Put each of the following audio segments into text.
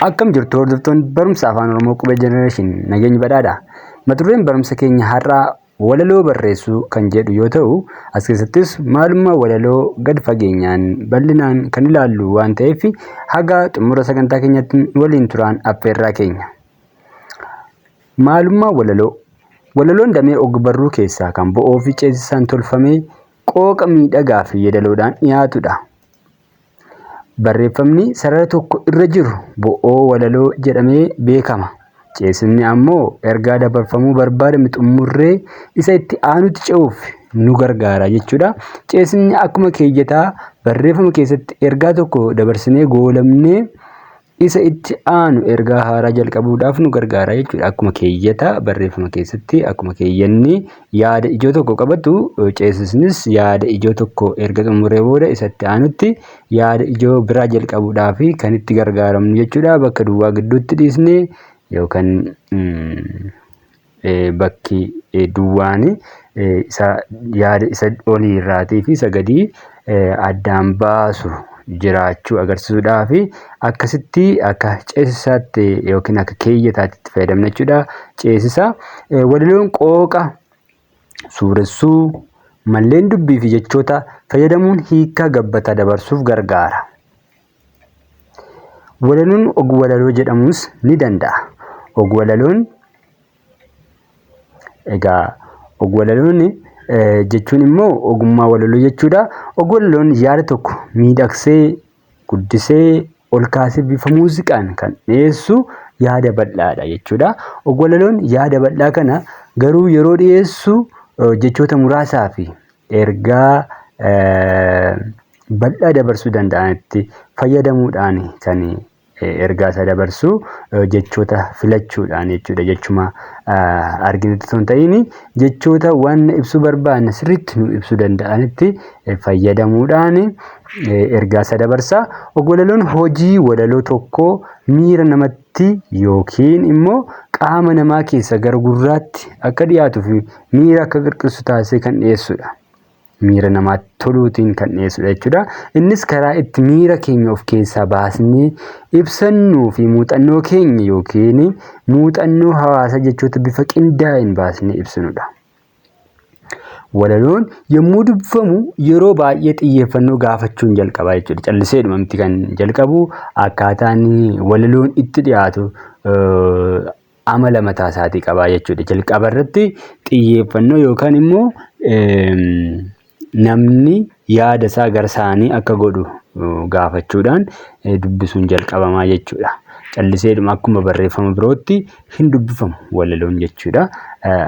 Akkam jirtu hordoftoonni barumsa afaan Oromoo qubee jenereeshin nageenyi badhaadha. Mata dureen barumsa keenya har'aa walaloo barreessuu kan jedhu yoo ta'u, as keessattis maalummaa walaloo gad fageenyaan bal'inaan kan ilaallu waan ta'eef haga xumura sagantaa keenyatti waliin turaan affeerraa keenya. Maalummaa walaloo. Walaloon damee og-barruu keessaa kan bo'oo fi ceesisaan tolfamee qooqa miidhagaa fi yeedaloodhaan dhiyaatudha. Barreeffamni sarara tokko irra jiru bo'oo walaloo jedhamee beekama. Ceesifni ammoo ergaa dabarfamuu barbaadame xumurree isa itti aanutti ce'uuf nu gargaara jechuudha. Ceesifni akkuma keeyyataa barreeffama keessatti ergaa tokko dabarsinee goolabnee isa itti aanu ergaa haaraa jalqabuudhaaf nu gargaara jechuudha. Akkuma keeyyataa barreeffama keessatti akkuma keeyyanni yaada ijoo tokko qabatu, ceesisnis yaada ijoo tokko erga xumuree booda isa itti aanutti yaada ijoo biraa jalqabuudhaaf kan itti gargaaramnu jechuudha. Bakka duwwaa gidduutti dhiisnee yookaan bakki duwwaan yaada isa olii irraatii fi isa gadii addaan baasu jiraachuu agarsiisuudhaaf akkasitti akka ceesisaatti yookiin akka keeyyataatti itti fayyadamna jechuudha. Ceesisa walaloon qooqa suuressuu, malleen dubbii fi jechoota fayyadamuun hiikaa gabbataa dabarsuuf gargaara. Walaloon og-walaloo jedhamuus ni danda'a. Og-walaloon jechuun immoo ogummaa walaloo jechuudha. Og-walaloon yaada tokko miidhagsee, guddisee, ol kaasee bifa muuziqaan kan dhiyeessu yaada bal'aadha jechuudha. Og-walaloon yaada bal'aa kana garuu yeroo dhiyeessu jechoota muraasaa fi ergaa bal'aa dabarsuu danda'anitti fayyadamuudhaan kan ergaa isaa dabarsu jechoota filachuudhaan jechuudha. Jechuma arginutti osoo hin ta'iin jechoota waan ibsuu barbaanne sirriitti nu ibsuu danda'anitti fayyadamuudhaan ergaa isaa dabarsa. Og-walaloon hojii walaloo tokkoo miira namatti yookiin immoo qaama namaa keessa gara gurraatti akka dhiyaatuu fi miira akka qirqirsu taasisee kan dhiyeessudha. Miira namaatti toluutiin kan dhiyeessudha jechuudha. Innis karaa itti miira keenya of keessaa baasnee ibsannuu fi muuxannoo keenya yookiin muuxannoo hawaasa jechoota bifa qindaa'een baasnee ibsinudha. Walaloon yommuu dubbifamu yeroo baay'ee xiyyeeffannoo gaafachuun jalqabaa jechuudha. Calliseedhuma miti kan jalqabu akkaataan walaloon itti dhiyaatu amala mataa isaatii qabaa jechuudha. Jalqaba irratti xiyyeeffannoo yookaan immoo namni yaada isaa gara isaanii akka godhu gaafachuudhaan dubbisuun jalqabamaa jechuudha. Calliseedhuma akkuma barreeffama birootti hin dubbifamu walaloon jechuudha.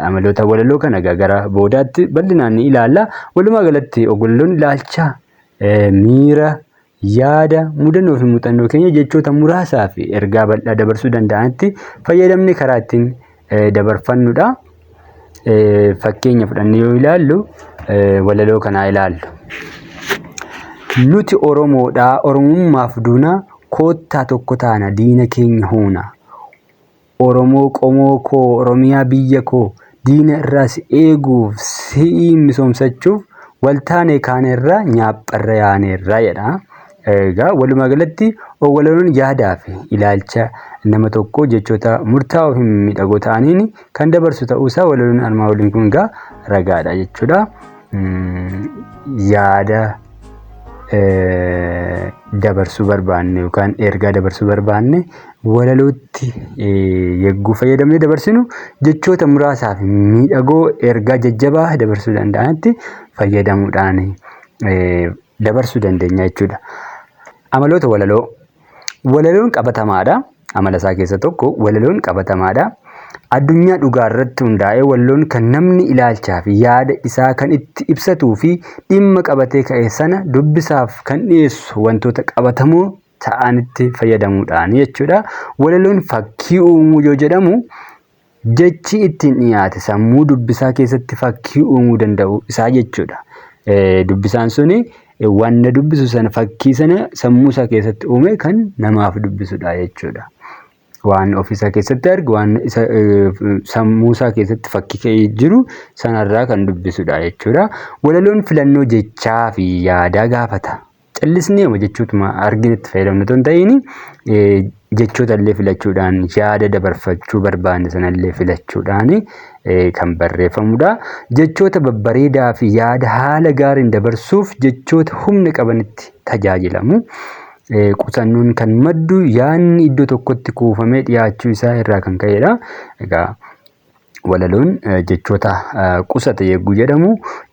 Amaloota walaloo kana gara boodaatti bal'inaan ni ilaalla. Walumaa galatti og-walaloon ilaalcha miira, yaada, mudannoo fi muuxannoo keenya jechoota muraasaa fi ergaa bal'aa dabarsuu danda'anitti fayyadamne karaa ittiin dabarfannudha. Fakkeenya fudhannee yoo ilaallu walaloo kanaa ilaallu. Nuti Oromoodhaa, Oromummaaf duuna, koottaa tokko taana diina keenya huuna. Oromoo qomoo koo, Oromiyaa biyya koo, diina irraa si eeguuf, si misoomsachuuf, waltaanee kaaneerra nyaapharra yaaneerra jedha. Egaa walumaa galatti walaloon yaadaa fi ilaalcha nama tokkoo jechoota murtaa'oo fi miidhagoo ta'aniin kan dabarsu ta'uusaa walaloon armaan olii kun egaa ragaadha jechuudha. Yaada dabarsuu barbaanne yookaan ergaa dabarsuu barbaanne walalootti yegguu fayyadamnee dabarsinu jechoota muraasaa fi miidhagoo ergaa jajjabaa dabarsuu danda'anitti fayyadamuudhaan dabarsuu dandeenya jechuudha. Amaloota walaloo. Walaloon qabatamaadha. Amala isaa keessa tokko walaloon qabatamaadha. Addunyaa dhugaa irratti hundaa'ee walaloon kan namni ilaalchaa fi yaada isaa kan itti ibsatuu fi dhimma qabatee ka'e sana dubbisaaf kan dhiyeessu wantoota qabatamoo ta'anitti fayyadamuudhaan jechuudha. Walaloon fakkii uumuu yoo jedhamu jechi ittiin dhiyaate sammuu dubbisaa keessatti fakkii uumuu danda'u isaa jechuudha. Dubbisaan suni wanna dubbisu sana fakkii sana sammuu isaa keessatti uume kan namaaf dubbisudha jechuudha. Waan ofiisaa keessatti argu waan sammuu isaa keessatti fakkii ka'ee jiru sanarraa kan dubbisudha jechuudha. Walaloon filannoo jechaa fi yaadaa gaafata. Callisneema jechuutuma arginetti fayyadamnu otoo hin ta'iin jechoota illee filachuudhaan yaada dabarfachuu barbaanne sanallee filachuudhaan kan barreeffamudha. Jechoota babbareedaa fi yaada haala gaariin dabarsuuf jechoota humna qabanitti tajaajilamu. Qusannoon kan maddu yaadni iddoo tokkotti kuufamee dhiyaachuu isaa irraa kan ka'edha. Egaa walaloon jechoota qusata yegguu jedhamu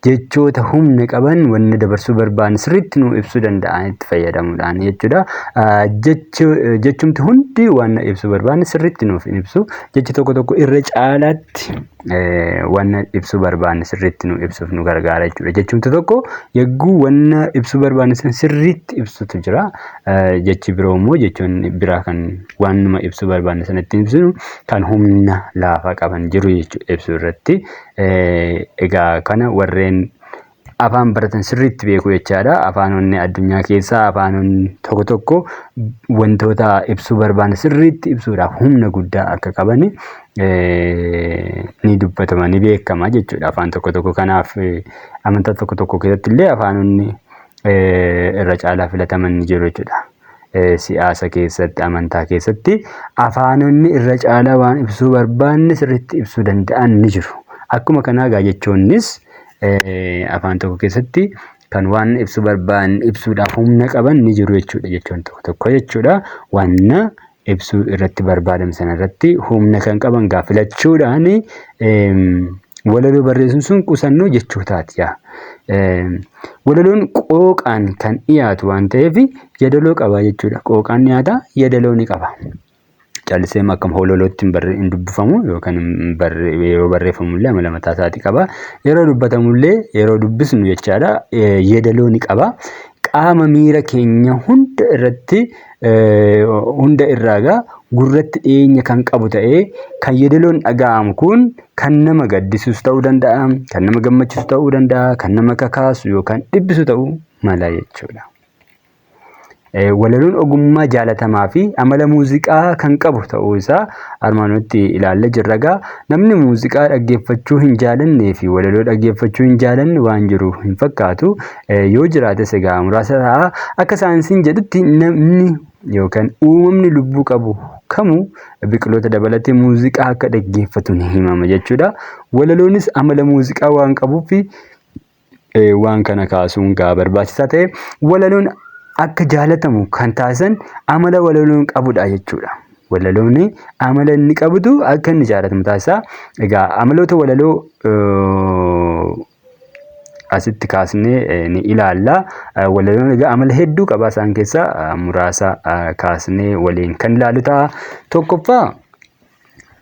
jechoota humna qaban wanna dabarsuu barbaanne sirriitti nu ibsuu danda'an itti fayyadamuudhaan jechuudha. Jechumti hundi wanna ibsuu barbaanne sirriitti nuuf ibsu. Jechi tokko tokko irra caalaatti wanna ibsuu barbaanne sirriitti nu ibsuuf nu gargaara jechuudha. Jechumti tokko yegguu wanna ibsuu barbaanne sana sirriitti ibsutu jira. Jechi biroo immoo jechoonni biraa kan waanuma ibsuu barbaanne sanatti ibsinu kan humna laafaa qaban jiru jechuudha ibsuu irratti. Egaa kana warreen afaan baratan sirriitti beeku jechaadha. Afaanonni addunyaa keessaa afaanonni tokko tokko wantoota ibsuu barbaanne sirriitti ibsuudhaaf humna guddaa akka qaban ni dubbatama, ni beekama jechuudha. Afaan tokko tokko kanaaf amantaa tokko tokko keessatti illee afaanonni irra caalaa filataman ni jiru jechuudha. Siyaasa keessatti, amantaa keessatti afaanonni irra caalaa waan ibsuu barbaanne sirriitti ibsuu danda'an ni jiru. Akkuma kanaa egaa jechoonnis afaan tokko keessatti kan waan ibsuu barbaanne ibsuudhaaf humna qaban ni jiru jechuudha. Jechoon tokko tokko jechuudha wanna ibsuu irratti barbaadame sana irratti humna kan qaban filachuudhaan walaloo barreessuun sun qusannoo jechootaati. Walaloon qooqaan kan dhiyaatu waan ta'eef yeedaloo qaba jechuudha. Qooqaan dhiyaata, yeedaloo ni qaba. Callisee akkam hololootti hin dubbifamu yookaan yeroo barreeffamu illee amala mataa isaatii qaba. Yeroo dubbatamu illee yeroo dubbisnu jechaadha yeedaloo ni qaba. Qaama miira keenya hunda irraa gurratti dhiyeenya kan qabu ta'ee kan yeedaloon dhaga'amu kun kan nama gaddisiisu ta'uu danda'a, kan nama gammachiisu ta'uu danda'a, kan nama kakaasu yookaan dhibbisu ta'uu mala jechuudha. Walaloon ogummaa jaalatamaa fi amala muuziqaa kan qabu ta'uu isaa armaanootti ilaallee jirra. Namni muuziqaa dhaggeeffachuu hin jaallannee fi walaloo dhaggeeffachuu hin jaallanne waan jiru hin fakkaatu. Yoo jiraates egaa muraasa ta'a. Akka saayinsiin jedhutti namni yookaan uumamni lubbuu qabu kamuu biqiloota dabalatee muuziqaa akka dhaggeeffatu ni himama jechuudha. Walaloonis amala muuziqaa waan qabuuf waan kana kaasuun barbaachisaa ta'e. Walaloon akka jaalatamu kan taasisan amala walaloon qabudha jechuudha. Walaloon amala inni qabutu akka inni jaalatamu taasisa. Egaa amaloota walaloo asitti kaasnee ni ilaalla. Walaloon egaa amala hedduu qaba. Isaan keessaa muraasa kaasnee waliin kan ilaalu ta'a. Tokkoffaa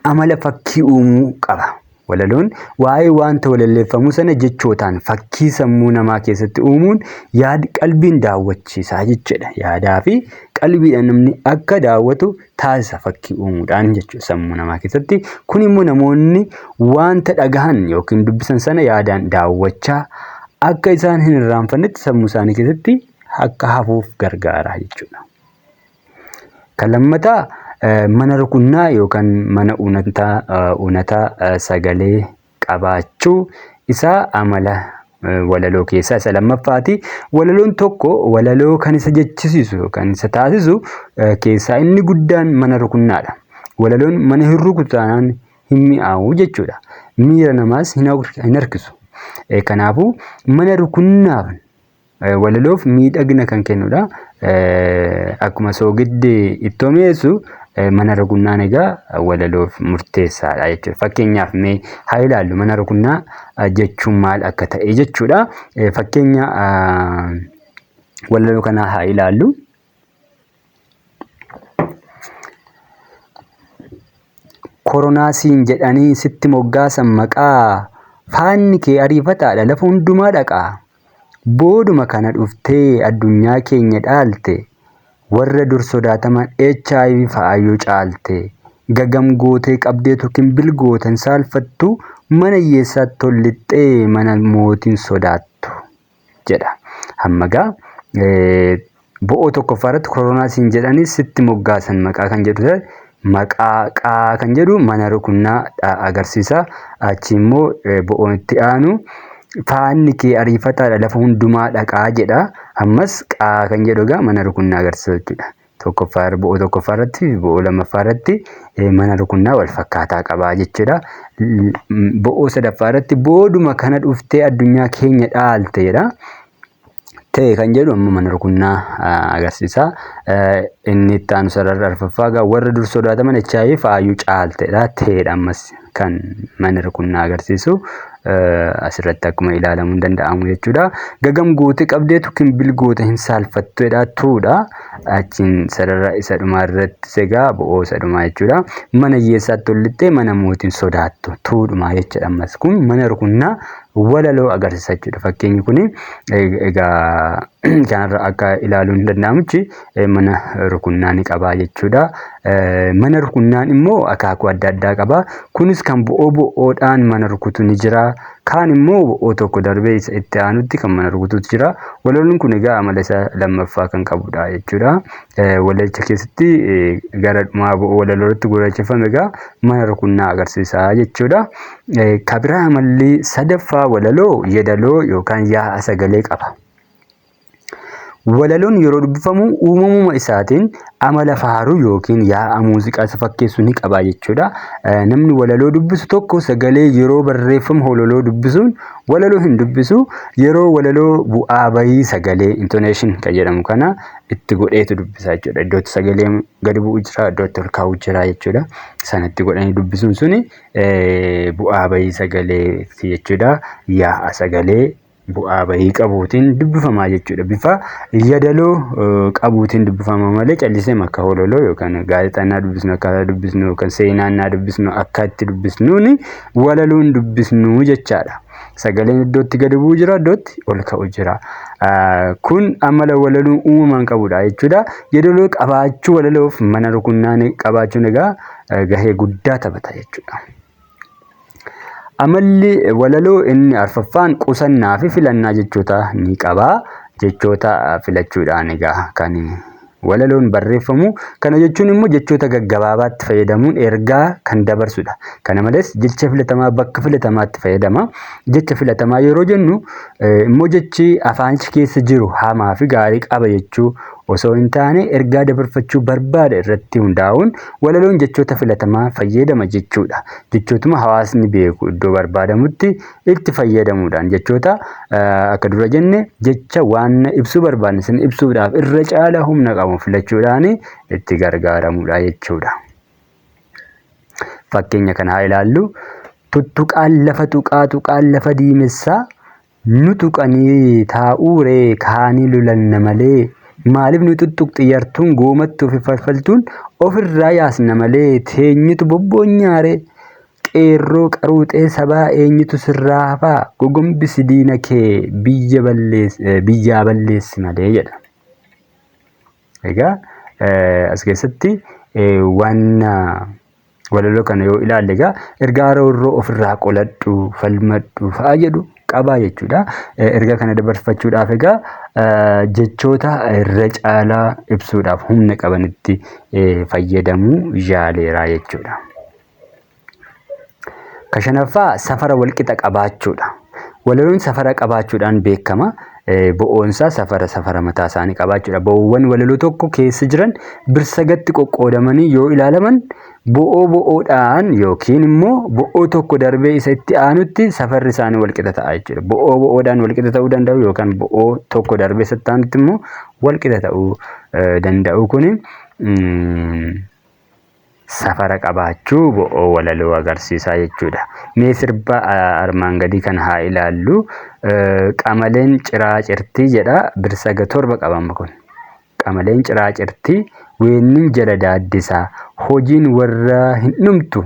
amala fakkii uumuu qaba. Walaloon waa'ee wanta walalleeffamu sana jechootaan fakkii sammuu namaa keessatti uumuun yaada qalbiin daawwachiisa jechuudha. Yaadaa fi qalbiidhaan namni akka daawwatu taasisa fakkii uumuudhaan jechuudha sammuu namaa keessatti. Kun immoo namoonni wanta dhagahan yookiin dubbisan sana yaadaan daawwachaa akka isaan hin irraanfannetti sammuu isaanii keessatti akka hafuuf gargaara jechuudha. Kan lammataa mana rukunnaa yookaan mana unataa sagalee qabaachuu isaa amala walaloo keessaa isa lammaffaati. Walaloon tokko walaloo kan isa jechisiisu yookaan isa taasisu keessaa inni guddaan mana rukunnaadha. Walaloon mana hin rukutanaan hin mi'aawu jechuudha. Miira namaas hin harkisu. Kanaafuu mana rukunnaaf walaloof miidhagina kan kennudha. Akkuma soogiddi ittoo mi'eessu mana rukunnaan egaa walaloof murteessaadha jechuudha. Fakkeenyaaf mee haa ilaallu mana rukunnaa jechuun maal akka ta'e jechuudha. Fakkeenya walaloo kanaa haa ilaallu. Koronaasiin jedhanii sitti moggaasan maqaa faanni kee ariifataadha lafa hundumaa dhaqaa. Booduma kana dhuftee addunyaa keenya dhaalte. Warra dur sodaataman HIV fa'aayyuu caalte. Gagam gootee qabdee tokkin bilgootan saalfattu mana hiyyeessaatti tollixxee mana mootiin sodaattu jedha. Hammagaa bo'oo tokkoffaarratti koronaasiin jedhanii sitti moggaasan maqaa kan jedhu maqaa kan jedhu mana rukunnaa agarsiisa. Achi immoo bo'oon itti aanu faanni kee ariifataadha lafa hundumaa dhaqaa jedha. Ammas qaa kan jedhu egaa mana rukunnaa agarsiisa jechuudha. bo'oo tokkoffaarratti bo'oo lammaffaarratti mana rukunnaa wal fakkaataa qabaa jechuudha. Bo'oo sadaffaarratti booduma kana dhuftee addunyaa keenya dhaalteedha. Ta'e kan jedhu amma mana rukunnaa agarsiisa. Inni itti aanu sarara arfaffaa warra dur sodaataman HIV faayyuu caalteedha. Ta'edha ammas kan mana rukunnaa agarsiisu. Asirratti akkuma ilaalamuu danda'amu jechuudha. Gagam goote qabdeetu kimbil goote hin saalfattuudha tuudha. Achiin sarara isa dhumaa irratti segaa bo'oo isa dhumaa jechuudha. Mana hiyyeessaatti olittee mana mootiin sodaattu tuudhumaa jechuudha. Ammas kun mana rukunnaa walaloo agarsiisa jechuudha. Fakkeenyi kun egaa kanarra akka ilaaluun danda'amutti mana rukunnaa ni qabaa jechuudha. Mana rukunnaan immoo akaakuu adda addaa qaba. Kunis kan bo'oodhaan mana rukutu ni jira. Kaan immoo bo'oo tokko darbee isa itti aanutti kan mana rukututu jira. Walaloon kun egaa amala isa lammaffaa kan qabudha jechuudha. Walalicha keessatti gara dhumaa bo'oo walalootti gurraacheffame egaa mana rukunnaa agarsiisa jechuudha. Kabiraa amalli sadaffaa walaloo yeedaloo yookaan yaa'a sagalee qaba. Walaloon yeroo dubbifamu uumamuma isaatiin amala faaruu yookiin yaa'a muuziqaa isa fakkeessu ni qaba jechuudha. Namni walaloo dubbisu tokko sagalee yeroo barreeffamu walaloo dubbisuun walaloo hin dubbisu. Yeroo walaloo bu'aa bahii sagalee intonation kan jedhamu kana itti godheetu dubbisa jechuudha. Iddootti sagalee gadi bu'u jira, iddootti ol kaa'u jira jechuudha. Sanatti godhanii dubbisuun suni bu'aa bahii sagalee jechuudha. Yaa'a sagalee bu'aa bahii qabuutiin dubbifamaa jechuudha. Bifa yeedaloo qabuutiin dubbifama malee callisee akka walaloo yookaan gaazexaannaa dubbisnu akka dubbisnu yookaan seenaannaa dubbisnu akka itti dubbisnuuni walaloon dubbisnu jechaadha. Sagaleen iddootti gadi bu'u jira, iddootti ol ka'u jira. Kun amala walaloon uumamaan qabudha jechuudha. Yeedaloo qabaachuu walaloof mana rukunnaa qabaachuun egaa gahee guddaa taphata jechuudha. Amalli walaloo inni arfaffaan qusannaa fi filannaa jechoota ni qaba. Jechoota filachuudhaan egaa kan walaloon barreeffamu. Kana jechuun immoo jechoota gaggabaabaatti fayyadamuun ergaa kan dabarsudha. Kana malees jecha filatamaa bakka filatamaatti fayyadama. Jecha filatamaa yeroo jennu immoo jechi afaanicha keessa jiru hamaa fi gaarii qaba jechuu osoo hin taane ergaa dabarfachuu barbaada irratti hundaa'uun walaloon jechoota filatamaa fayyadama jechuudha. Jechootuma hawaasni beeku iddoo barbaadamutti itti fayyadamuudhaan jechoota akka dura jenne jecha waan ibsuu barbaadne san ibsuudhaaf irra caala humna qabu filachuudhaan itti gargaaramudha jechuudha. Fakkeenya kana haa ilaallu. Tuttuqaan lafa tuqaa tuqaan lafa diimessaa nu tuqanii taa'uuree kaanii lulanna malee. Maaliif nu tuttuqxi yartuun goomattuu fi falfaltuun ofirraa yaasna malee teenyitu bobboonyaare qeerroo qaruuxee sabaa eenyitu sirraa hafaa gogombisi diina kee biyyaa balleessi malee jedha. Egaa as keessatti waan walaloo kana yoo ilaalle egaa ergaa roorroo ofirraa qoladhu falmadhu fa'aa jedhu qabaa jechuudha. Ergaa kana dabarfachuudhaaf egaa jechoota irra caalaa ibsuudhaaf humna qabanitti fayyadamuu yaaleera jechuudha. Kashanaffaa safara walqixa qabaachuudha. Walaloon safara qabaachuudhaan beekama. Bo'oonsaa safara mataa isaanii qabaachuudha. Bo'oowwan walaloo tokko keessa jiran birsagatti qoqqoodamanii yoo ilaalaman bo'oodhaan yookiin immoo bo'oo tokko darbee isa itti aanutti safarri isaanii walqixa ta'a jechuudha. Bo'oodhaan walqixa ta'uu danda'u yookaan bo'oo tokko darbee isa itti aanutti immoo walqixa ta'uu danda'u kuni safara qabaachuu bo'oo walaloo agarsiisaa jechuudha. Mee sirba armaan gadii kana haa ilaallu. Qamaleen ciraa cirtii jedha. Birsaga 7 qabama kun. Qamaleen ciraa cirtii weennin jala daaddisaa hojiin warra hin dhumtu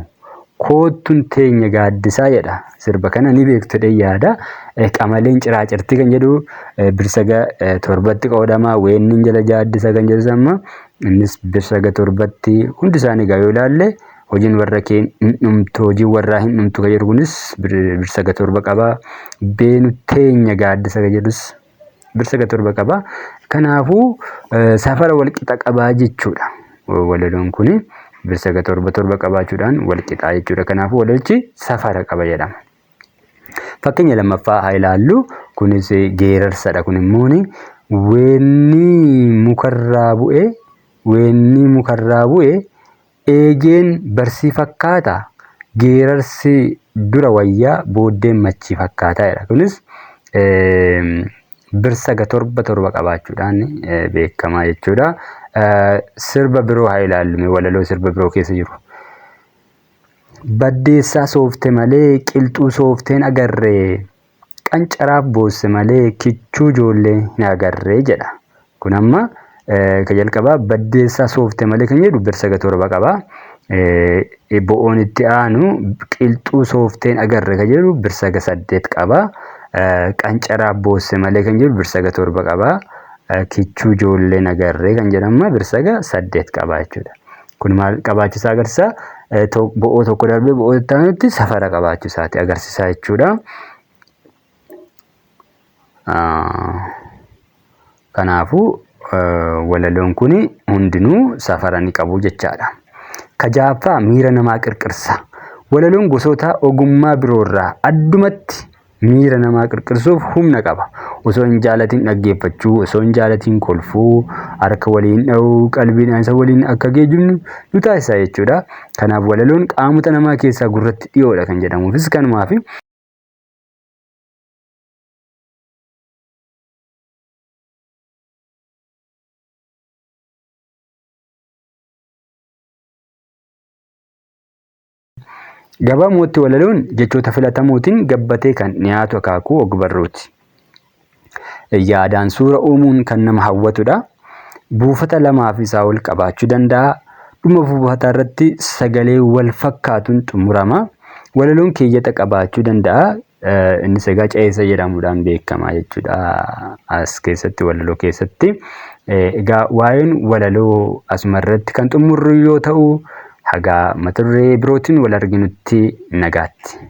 koottuun teenya gaaddisaa jedha. Sirba kana ni beektu yaada. Qamaleen ciraa cirtii kan jedhu birsaga 7tti qoodama. Weennin jala daaddisa kan jedhu amma innis birsaga 7tti hundi isaanii yoo ilaalle hojiin warra hin dhumtu hojiin warraa hin dhumtu kan jedhu kunis birsaga 7 qaba. Beenu teenya gaaddisa kan jedhus birsaga 7 qaba. Kanaafuu safara walqixa qabaa jechuudha. Walaloon kun birsaga 7 qabaachuudhaan walqixaa jechuudha. Kanaafuu walalichi safara qaba jedhama. Fakkeenya lammaffaa haa ilaallu. Kunis geerarsadha. Kun immoo weenni mukarraa bu'ee weenni mukarraa bu'e eegeen barsii fakkaata geerarsi dura wayyaa booddeen machii fakkaata jedha. Kunis birsaga torba qabaachuudhaan beekamaa jechuudha. Sirba biroo haa ilaallu walaloo sirba biroo keessa jiru. Baddeessaa soofte malee qilxuu soofteen agarree qancaraaf boosse malee kichuu ijoollee hin agarree jedha. Kun amma ka jalqabaa baddeessaa soofte malee kan jedhu birsaga torba qaba. Bo'oon itti aanu qilxuu soofteen agarre kan jedhu birsaga 8 qaba. Qancaraaf boosse malee kan jedhu birsaga 7 qaba. Kichuu ijoollee hin agarree kan jedhamu birsaga 8 qaba jechuudha. Kun maal qabaachisaa agarsiisa? Bo'oo tokko darbee bo'oo itti aanutti safara qabaachisaati agarsiisaa jechuudha. Kanaafuu walaloon kun hundinuu safara ni qabu jechaadha. Kajaafaa miira namaa qirqirsa. Walaloon gosoota ogummaa biroorraa addumatti miira namaa qirqirsuuf humna qaba. Osoo hin jaalatiin dhaggeeffachuu, osoo hin jaalatiin kolfuu, harka waliin dha'uu, qalbiidhaan isa waliin akka geejjibnu nu taasisa jechuudha. Kanaaf walaloon qaamota namaa keessaa gurratti dhiyoodha kan jedhamuufis kanumaafi. Gabaabumatti walaloon jechoota filatamootiin gabbatee kan dhiyaatu akaakuu og-barruuti. Yaadaan suura uumuun kan nama hawwatudha. Buufata 2 fi isaa ol qabaachuu danda'a. Dhuma buufataa irratti sagalee wal fakkaatuun xumurama. Walaloon keeyyata qabaachuu danda'a. Innis egaa ce'eessa jedhamuudhaan beekama jechuudha. As keessatti walaloo keessatti. Egaa waa'een walaloo asumarratti kan xumurru yoo ta'u, haga mata duree birootiin wal arginutti nagaatti.